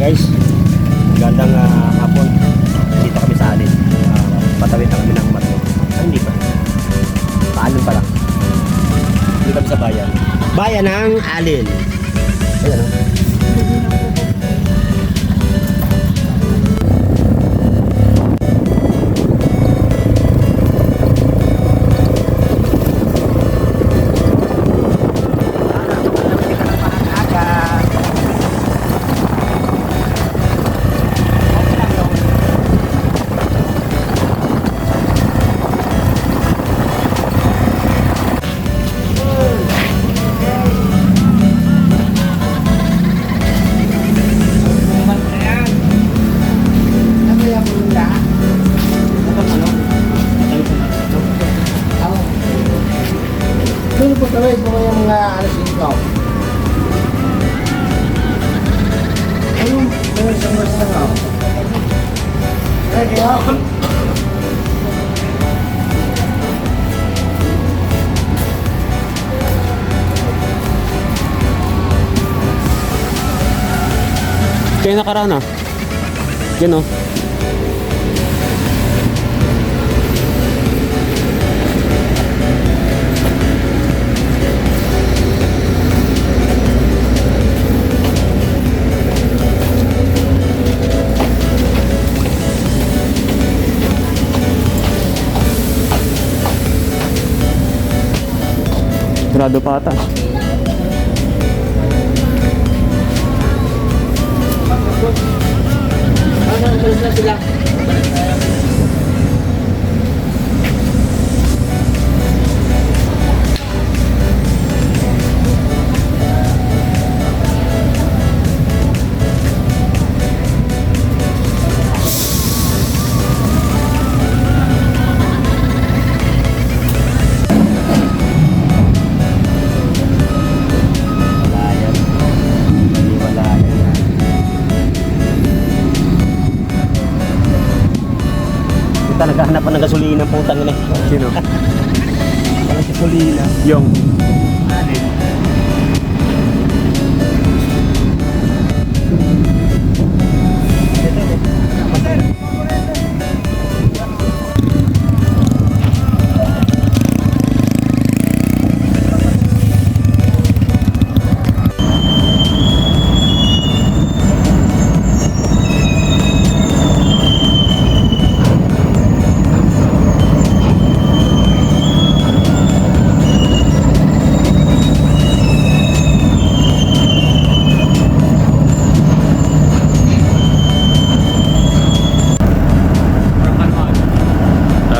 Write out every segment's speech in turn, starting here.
guys, magandang hapon. Dito kami sa Alin. Patawid na kami ng Marlo. Hindi pa. Paalon pa lang. Dito kami sa bayan. Bayan ng Alin. Ayan o. Sino po tuloy po yung mga alas 5? Ayun, may isang oras na nga. Ready ako. Kaya nakaraan ah. Yan o. Sarado pa ata. Ano na sila? Naghahanap pa ng gasolina ng putang ina. Sino? Walang gasolina. Yung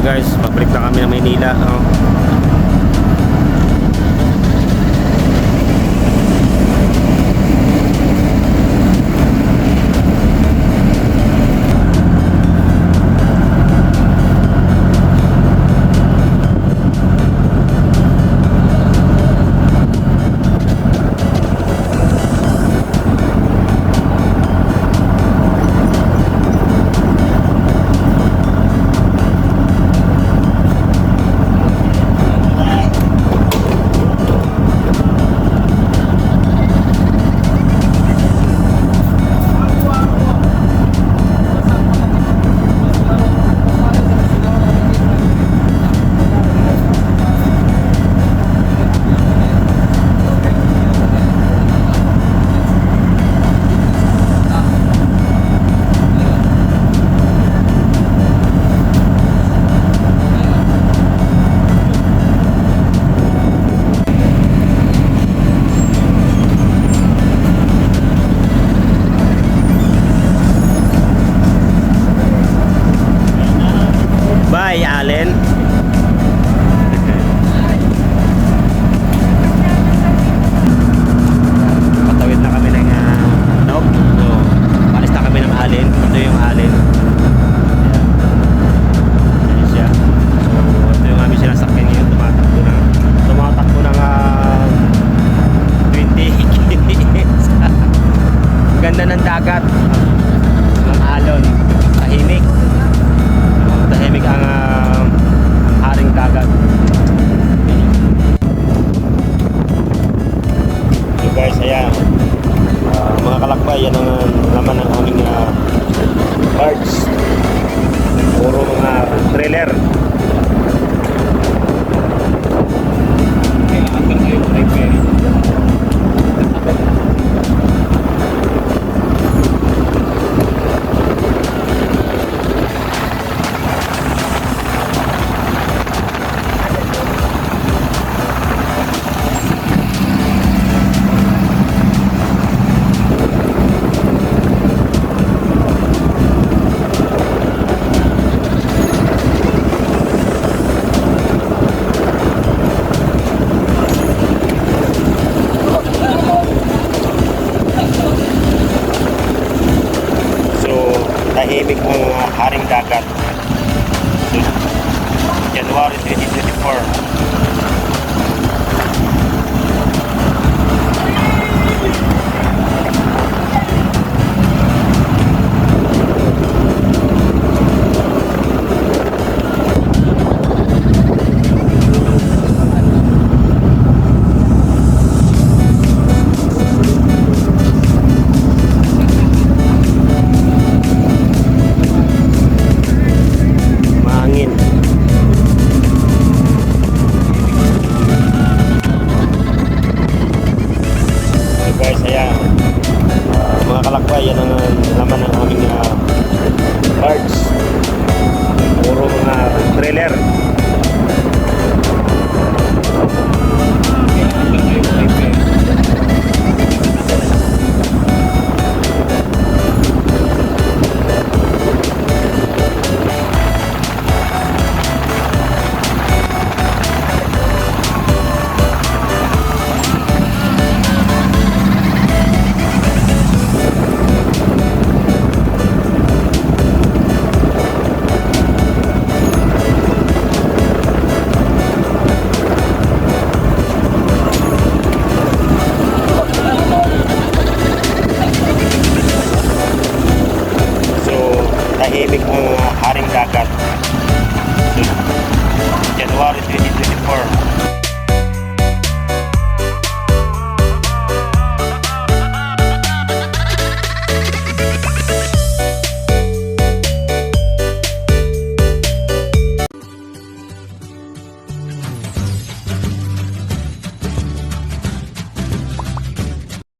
guys, pabalik na kami ng Maynila. Bye, Allen. Patawid na kami ng Nog. So, palis na kami ng Allen. Ito yung Allen. Ayan siya. So, ito yung aming sinasakyan ngayon. Tumatakbo ng 20 kilometers. Ganda ng dagat. Ng alon. Tahimik. Tahimik ang haring dagat. So guys, ayan. mga kalakbay, yan ang laman ng aming parts. Puro mga trailer. Kaya hanggang ngayon, repair. So, tahimik ang haring dagat.